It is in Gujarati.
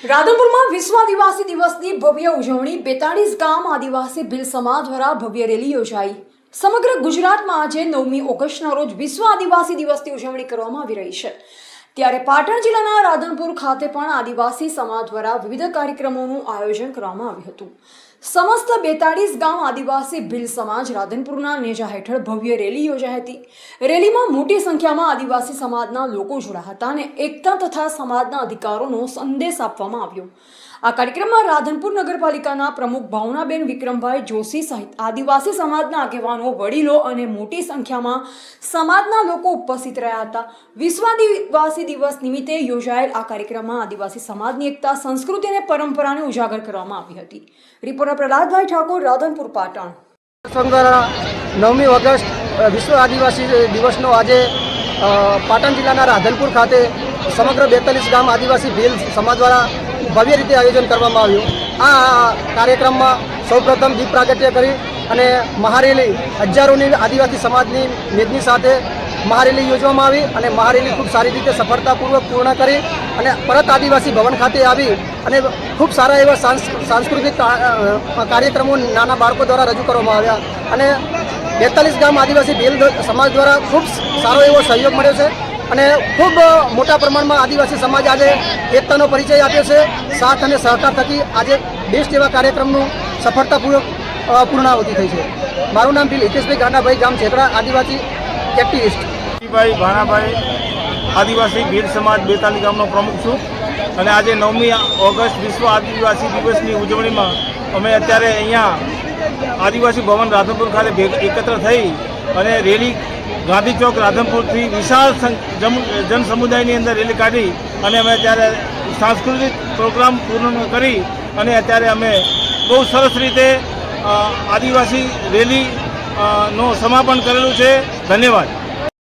રાધનપુરમાં વિશ્વ આદિવાસી દિવસની ભવ્ય ઉજવણી 42 ગામ આદિવાસી ભીલ સમાજ દ્વારા ભવ્ય રેલી યોજાઈ। સમગ્ર ગુજરાતમાં આજે 9મી ઓગસ્ટના રોજ વિશ્વ આદિવાસી દિવસની ઉજવણી કરવામાં આવી રહી છે। ત્યારે પાટણ જિલ્લાના રાધનપુર ખાતે પણ આદિવાસી સમાજ દ્વારા વિવિધ કાર્યક્રમોનું આયોજન કરવામાં આવ્યું હતું। સમસ્ત 42 ગામ આદિવાસી ભીલ સમાજ રાધનપુરના નેજા હેઠળ ભવ્ય રેલી યોજાઈ હતી। રેલીમાં મોટી સંખ્યામાં આદિવાસી સમાજના લોકો જોડાયા હતા અને એકતા તથા સમાજના અધિકારોનો સંદેશ આપવામાં આવ્યો। આ કાર્યક્રમમાં રાધનપુર નગરપાલિકાના પ્રમુખ ભાવનાબેન વિક્રમભાઈ જોશી સહિત આદિવાસી સમાજના આગેવાનો, વડીલો અને મોટી સંખ્યામાં સમાજના લોકો ઉપસ્થિત રહ્યા હતા। વિશ્વ આદિવાસી દિવસ નિમિત્તે યોજાયેલ આ કાર્યક્રમમાં આદિવાસી સમાજની એકતા, સંસ્કૃતિ અને પરંપરાને ઉજાગર કરવામાં આવી હતી। રિપોર્ટર પ્રહલાદભાઈ ઠાકોર, રાધનપુર, પાટણ। સંઘ દ્વારા 9મી ઓગસ્ટ વિશ્વ આદિવાસી દિવસનો આજે પાટણ જિલ્લાના રાધનપુર ખાતે સમગ્ર 42 ગામ આદિવાસી ભીલ સમાજ દ્વારા ભવ્ય રીતે આયોજન કરવામાં આવ્યું। આ કાર્યક્રમમાં સૌપ્રથમ દીપ પ્રાગટ્ય કરી અને મહારેલી હજારોની આદિવાસી સમાજની મેદની સાથે મહારેલી યોજવામાં આવી અને મહારેલી ખૂબ સારી રીતે સફળતાપૂર્વક પૂર્ણ કરી અને પરત આદિવાસી ભવન ખાતે આવી અને ખૂબ સારા એવા સાંસ્કૃતિક કાર્યક્રમો નાના બાળકો દ્વારા રજૂ કરવામાં આવ્યા અને 42 ગામ આદિવાસી ભીલ સમાજ દ્વારા ખૂબ સારો એવો સહયોગ મળ્યો છે અને ખૂબ મોટા પ્રમાણમાં આદિવાસી સમાજ આજે એકતાનો પરિચય આપ્યો છે। સાથ અને સહકાર થકી આજે બેસ્ટ એવા કાર્યક્રમનું સફળતાપૂર્વક પૂર્ણાહુતિ થઈ છે। મારું નામ ભીલ હિતેશભાઈ ગાંડાભાઈ, ગામ છેકડા, આદિવાસી એક્ટિવિસ્ટ। ભાઈ ભાણાભાઈ, આદિવાસી ભીલ સમાજ 42 ગામનો પ્રમુખ છું અને આજે 9મી ઓગસ્ટ વિશ્વ આદિવાસી દિવસની ઉજવણીમાં અમે અત્યારે અહીંયા આદિવાસી ભવન રાધનપુર ખાતે એકત્ર થઈ અને રેલી ગાંધી ચોક રાધનપુરથી વિશાળ જન સમુદાયની અંદર રેલી કાઢી અને અમે અત્યારે સાંસ્કૃતિક પ્રોગ્રામ પૂર્ણ કરી અને અત્યારે અમે બહુ સરસ રીતે આદિવાસી રેલી નું સમાપન કરેલું છે। ધન્યવાદ।